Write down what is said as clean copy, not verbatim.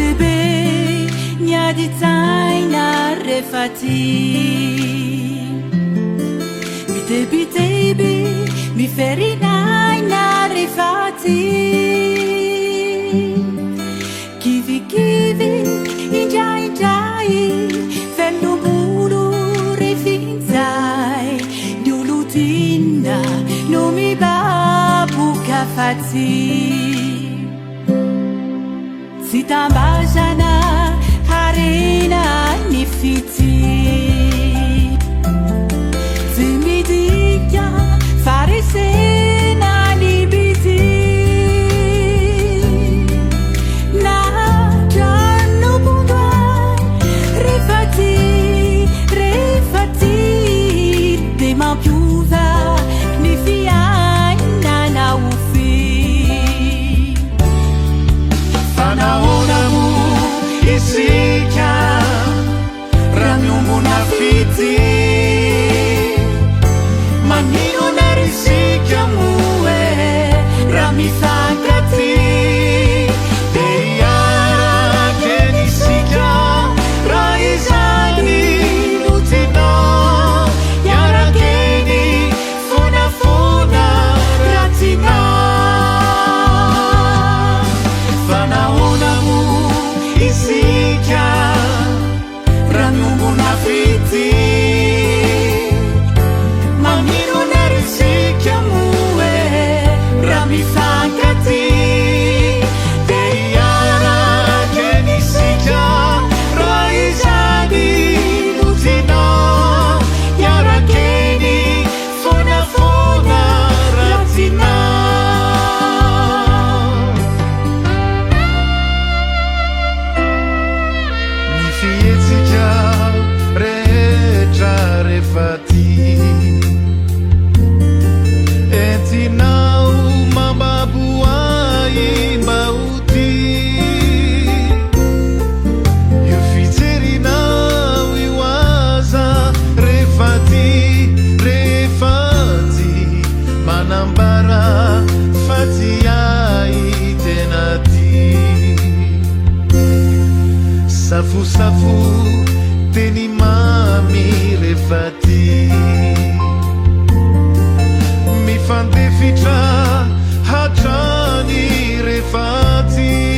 Bitebe nyadi taina refati Bitebe mi ferina na refati Kivi injai fello bulu refinzai Diulutina no mi babu kafati Sitambajana harina nifiti Zimidiya farisena libiti Na jano bundwa refati De mampiuva nifiana na ufi Fanaonamu isika Ramiumbu na fiti Manino na risika muwe Rami fankati Deyara kenisika Raizani lutino Yara keni funa ratina Fanaonamu isika Ramiumbu na fiti Manino na risika muwe Rami fankati Deyara kenisika Raizani lutino Yara keni funa ratina Nifietika rehetra refati Entinao mababuai mbauti Io fijerinao iwaza refati Manambara fati ai tenati Safu teni mami refati Mi fandefitra hachani refati